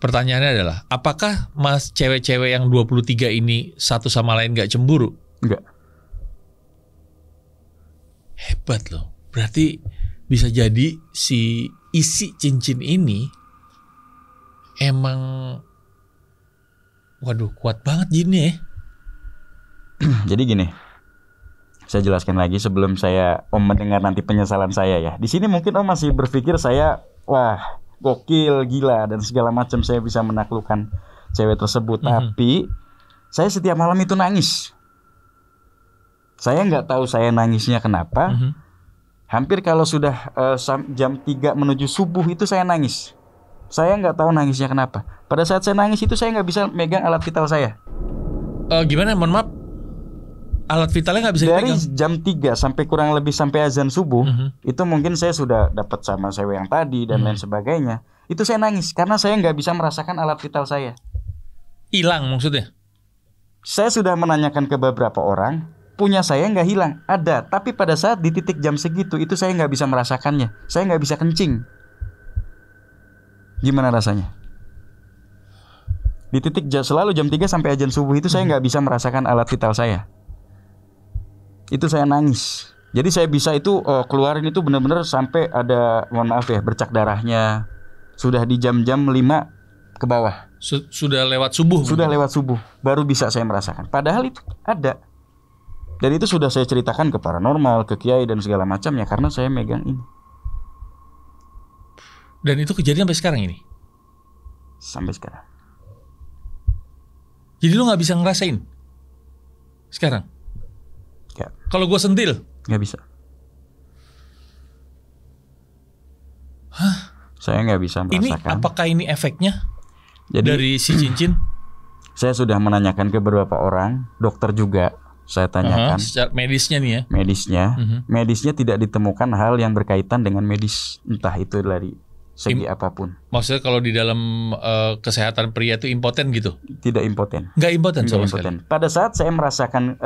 Pertanyaannya adalah, apakah cewek-cewek yang 23 ini satu sama lain gak cemburu? Enggak. Hebat loh. Berarti bisa jadi si isi cincin ini emang kuat banget jinnya ya. Jadi gini. Saya jelaskan lagi sebelum Om mendengar nanti penyesalan saya ya. Di sini mungkin Om masih berpikir saya gokil, gila dan segala macam, saya bisa menaklukkan cewek tersebut. Tapi saya setiap malam itu nangis. Saya nggak tahu saya nangisnya kenapa. Hampir kalau sudah jam 3 menuju subuh itu saya nangis. Saya nggak tahu nangisnya kenapa. Pada saat saya nangis itu saya nggak bisa megang alat vital saya. Gimana? Mohon maaf. Alat vitalnya nggak bisa dipegang? Dari jam 3 sampai kurang lebih sampai azan subuh, itu mungkin saya sudah dapat sama cewek yang tadi dan lain sebagainya. Itu saya nangis karena saya nggak bisa merasakan alat vital saya. Hilang maksudnya? Saya sudah menanyakan ke beberapa orang, punya saya nggak hilang, ada. Tapi pada saat di titik jam segitu, itu saya nggak bisa merasakannya. Saya nggak bisa kencing. Gimana rasanya? Di titik selalu jam 3 sampai azan subuh itu saya nggak bisa merasakan alat vital saya. Itu saya nangis. Jadi saya bisa itu keluarin itu benar-benar sampai ada, mohon maaf ya, bercak darahnya. Sudah di jam-jam 5 ke bawah. Sudah lewat subuh? Sudah lewat subuh. Baru bisa saya merasakan. Padahal itu ada. Dan itu sudah saya ceritakan ke paranormal, ke kiai dan segala macamnya karena saya megang ini. Dan itu kejadian sampai sekarang ini? Sampai sekarang. Jadi lu gak bisa ngerasain sekarang? Ya. Kalau gue sentil? Gak bisa. Hah? Saya gak bisa merasakan. Ini apakah ini efeknya? Jadi, dari si cincin? Saya sudah menanyakan ke beberapa orang, dokter juga saya tanyakan. Secara medisnya nih ya? Medisnya tidak ditemukan hal yang berkaitan dengan medis. Entah itu dari segi apapun. Maksudnya kalau di dalam kesehatan pria itu impoten gitu? Tidak impoten. Nggak impoten sama sekali? Pada saat saya merasakan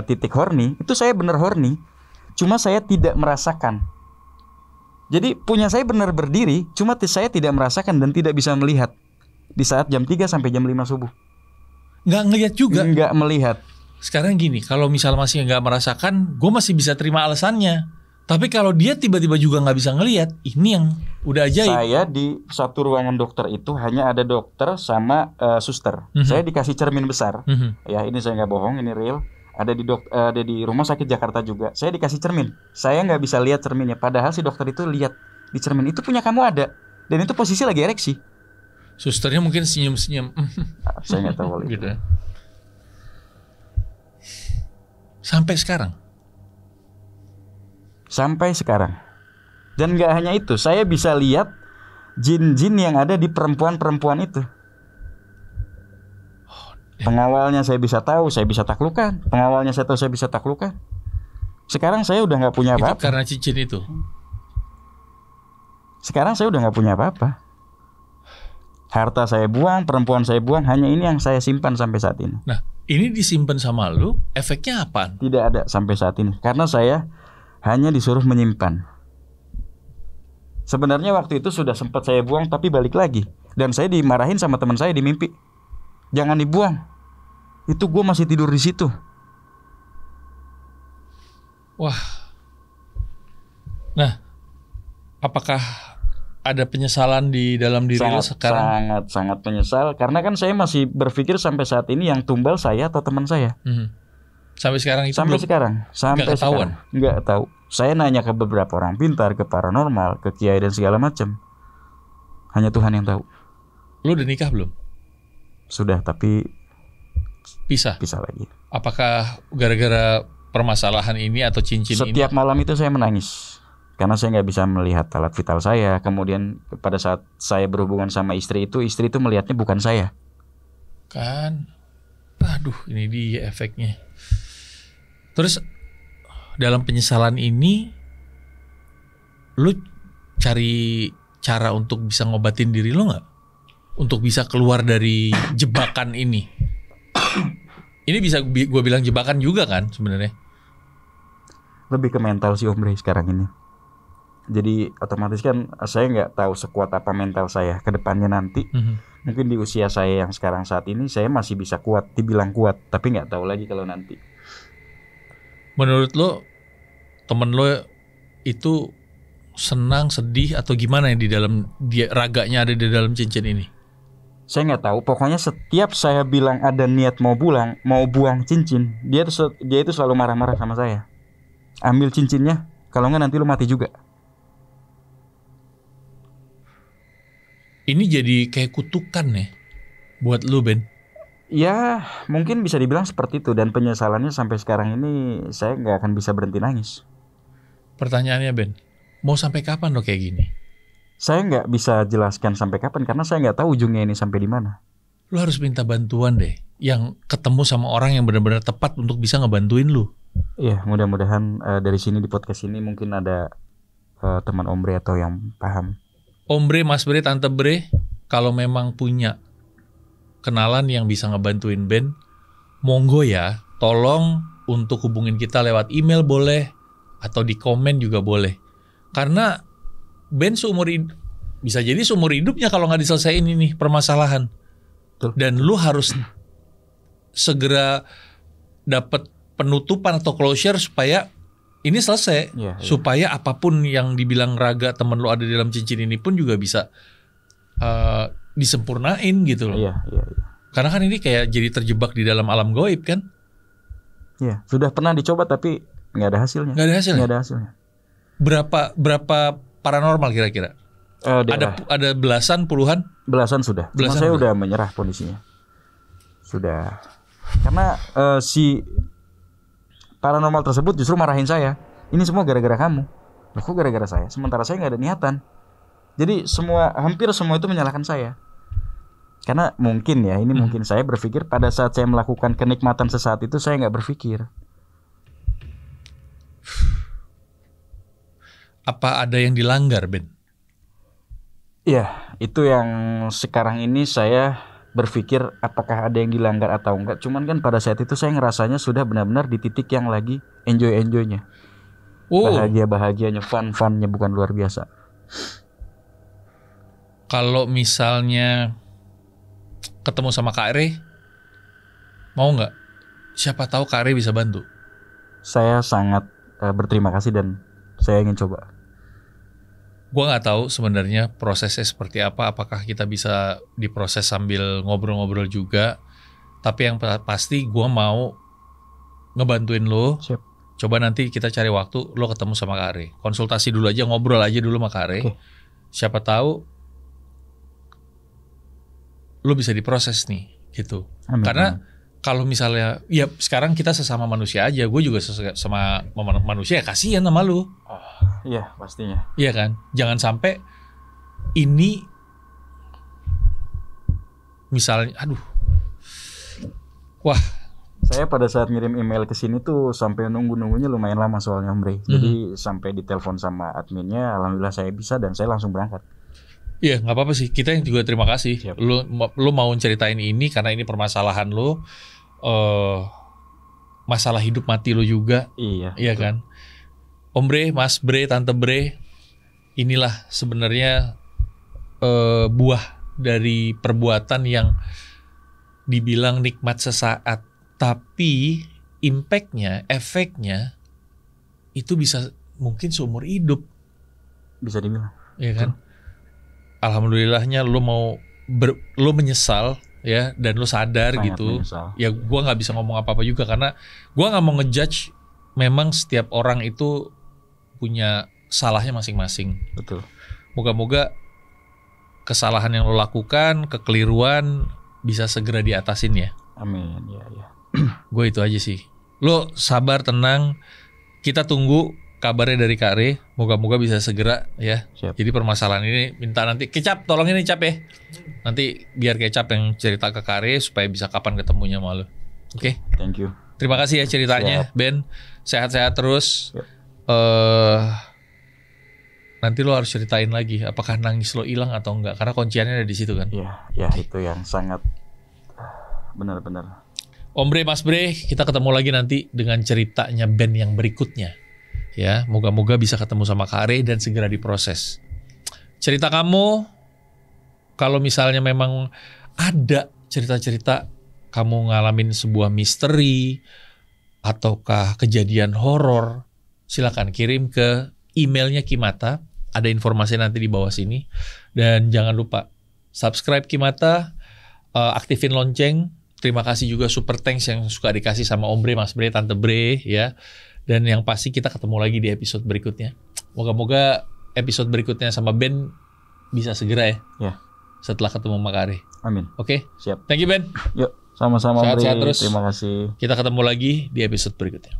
titik horny, itu saya benar horny. Cuma saya tidak merasakan. Jadi punya saya benar berdiri, cuma saya tidak merasakan dan tidak bisa melihat. Di saat jam 3 sampai jam 5 subuh. nggak ngelihat juga. Nggak melihat. Sekarang gini, kalau misal masih nggak merasakan, gue masih bisa terima alasannya. Tapi kalau dia tiba-tiba juga nggak bisa ngelihat, ini yang udah ajaib. Saya di satu ruangan dokter itu hanya ada dokter sama suster. Saya dikasih cermin besar. Ya ini saya nggak bohong, ini real. Ada di rumah sakit Jakarta juga. Saya dikasih cermin. Saya nggak bisa lihat cerminnya. Padahal si dokter itu lihat di cermin itu punya kamu ada. Dan itu posisi lagi ereksi. Susternya mungkin senyum-senyum. Saya nggak tahu gitu. Sampai sekarang. Dan nggak hanya itu, saya bisa lihat jin-jin yang ada di perempuan-perempuan itu. Pengawalnya saya bisa tahu, saya bisa taklukkan. Pengawalnya saya tahu, saya bisa taklukkan. Sekarang saya udah nggak punya apa-apa. Itu karena cincin itu. Sekarang saya udah nggak punya apa-apa. Harta saya buang, perempuan saya buang, hanya ini yang saya simpan sampai saat ini. Nah, ini disimpan sama lu, efeknya apa? Tidak ada sampai saat ini, karena saya hanya disuruh menyimpan. Sebenarnya waktu itu sudah sempat saya buang, tapi balik lagi. Dan saya dimarahin sama teman saya di mimpi. Jangan dibuang. Itu gue masih tidur di situ. Wah. Nah, apakah ada penyesalan di dalam diri lo sekarang? Sangat menyesal. Karena kan saya masih berpikir sampai saat ini yang tumbal saya atau teman saya. Sampai sekarang itu sampai belum? Sekarang. Sampai nggak ketahuan? Nggak tahu. Saya nanya ke beberapa orang pintar, ke paranormal, ke kiai dan segala macam. Hanya Tuhan yang tahu. Lu udah nikah belum? Sudah, tapi pisah lagi. Apakah gara-gara permasalahan ini atau cincin ini? Setiap malam itu saya menangis. Karena saya nggak bisa melihat alat vital saya. Kemudian pada saat saya berhubungan sama istri itu melihatnya bukan saya. Kan, aduh ini dia efeknya. Terus dalam penyesalan ini, lu cari cara untuk bisa ngobatin diri lo nggak? Untuk bisa keluar dari jebakan ini. Ini bisa gue bilang jebakan juga kan sebenarnya? Lebih ke mental sih Om Ray sekarang ini. Jadi otomatis kan saya nggak tahu sekuat apa mental saya ke depannya nanti. Mungkin di usia saya yang sekarang saat ini saya masih bisa kuat, dibilang kuat, tapi nggak tahu lagi kalau nanti. Menurut lo, temen lo itu senang, sedih atau gimana yang di dalam raganya ada di dalam cincin ini? Saya nggak tahu. Pokoknya setiap saya bilang ada niat mau buang cincin, dia itu selalu marah-marah sama saya. Ambil cincinnya, kalau nggak nanti lo mati juga. Ini jadi kayak kutukan ya buat lu, Ben? Ya mungkin bisa dibilang seperti itu. Dan penyesalannya sampai sekarang ini saya nggak akan bisa berhenti nangis. Pertanyaannya Ben, mau sampai kapan lo kayak gini? Saya nggak bisa jelaskan sampai kapan karena saya nggak tahu ujungnya ini sampai di mana. Lu harus minta bantuan deh, yang ketemu sama orang yang benar-benar tepat untuk bisa ngebantuin lu. Iya, mudah-mudahan dari sini di podcast ini mungkin ada teman Om Bre atau yang paham. Om Bre, Mas Bre, Tante Bre, kalau memang punya kenalan yang bisa ngebantuin Ben, monggo ya, tolong untuk hubungin kita lewat email boleh, atau di komen juga boleh. Karena Ben bisa jadi seumur hidupnya kalau nggak diselesain ini permasalahan. Betul. Dan lu harus segera dapat penutupan atau closure supaya ini selesai. Supaya apapun yang dibilang raga temen lu ada di dalam cincin ini pun juga bisa disempurnain gitu loh. Iya. Karena kan ini kayak jadi terjebak di dalam alam gaib kan? Iya, sudah pernah dicoba tapi nggak ada hasilnya. Nggak ada hasilnya. Berapa paranormal kira-kira? Ada belasan, puluhan? Belasan sudah. Cuma saya udah menyerah kondisinya. Sudah. Karena si paranormal tersebut justru marahin saya. Ini semua gara-gara kamu. Loh kok gara-gara saya? Sementara saya nggak ada niatan. Jadi hampir semua itu menyalahkan saya. Karena mungkin ya, ini mungkin saya berpikir pada saat saya melakukan kenikmatan sesaat itu saya nggak berpikir. Apa ada yang dilanggar, Ben? Iya, itu yang sekarang ini saya berpikir apakah ada yang dilanggar atau enggak. Cuman kan pada saat itu saya ngerasanya sudah benar-benar di titik yang lagi enjoy-enjoynya. Bahagia-bahagianya, fun-funnya bukan luar biasa. Kalau misalnya ketemu sama Kak Re, Mau nggak? Siapa tahu Kak Are bisa bantu. Saya sangat berterima kasih dan saya ingin coba. Gua nggak tahu sebenarnya prosesnya seperti apa. Apakah kita bisa diproses sambil ngobrol-ngobrol juga? Tapi yang pasti gua mau ngebantuin lo. Siap. Coba nanti kita cari waktu lo ketemu sama Kak Are. Konsultasi dulu aja, ngobrol aja dulu sama Kak Are. Oke. Siapa tahu lo bisa diproses nih, gitu. Amin. Karena kalau misalnya, ya sekarang kita sesama manusia aja. Gue juga sama manusia, kasihan sama lo. Iya, pastinya. Iya kan? Jangan sampai ini misalnya, aduh. Wah. Saya pada saat ngirim email ke sini tuh sampai nunggunya lumayan lama soalnya Om Bre. Jadi sampai ditelepon sama adminnya, alhamdulillah saya bisa dan saya langsung berangkat. Iya, nggak apa-apa sih. Kita yang juga terima kasih. Siap. Lu mau ceritain ini karena ini permasalahan lu, masalah hidup mati lu juga. Iya. Iya betul. kan? Om Bre, Mas Bre, Tante Bre, inilah sebenarnya buah dari perbuatan yang dibilang nikmat sesaat, tapi impact-nya, efeknya itu bisa mungkin seumur hidup. Bisa dibilang. Iya kan? Alhamdulillahnya lu lu menyesal ya, dan lu sadar Sangat gitu. menyesal. Ya gua nggak bisa ngomong apa-apa juga karena gua nggak mau ngejudge. Memang setiap orang itu punya salahnya masing-masing. Betul. Moga-moga kesalahan yang lo lakukan, kekeliruan bisa segera diatasin ya. Amin. Ya. Gue itu aja sih. Lo sabar, tenang. Kita tunggu kabarnya dari Kak Are. Moga-moga bisa segera ya. Siap. Jadi permasalahan ini minta nanti Kecap, tolong ini Cap ya. Nanti biar Kecap yang cerita ke Kak Are supaya bisa kapan ketemunya sama lo. Oke. Thank you. Terima kasih ya ceritanya. Siap. Ben. Sehat-sehat terus. Siap. Nanti lo harus ceritain lagi apakah nangis lo hilang atau enggak, karena kunciannya ada di situ kan. Ya itu yang sangat benar-benar. Om Bre, Mas Bre, kita ketemu lagi nanti dengan ceritanya Ben yang berikutnya. Ya, moga-moga bisa ketemu sama Kak Are dan segera diproses. Cerita kamu, kalau misalnya memang ada cerita-cerita kamu ngalamin sebuah misteri ataukah kejadian horor, silakan kirim ke emailnya Kimata. Ada informasi nanti di bawah sini. Dan jangan lupa subscribe Kimata, aktifin lonceng. Terima kasih juga super thanks yang suka dikasih sama Om Bre, Mas Bre, Tante Bre ya. Dan yang pasti kita ketemu lagi di episode berikutnya. Moga-moga episode berikutnya sama Ben bisa segera ya. Ya. Setelah ketemu sama Kak Are. Amin. Oke. Siap. Thank you Ben. Yuk, sama-sama Om Bre. Sehat-sehat terus. Terima kasih. Kita ketemu lagi di episode berikutnya.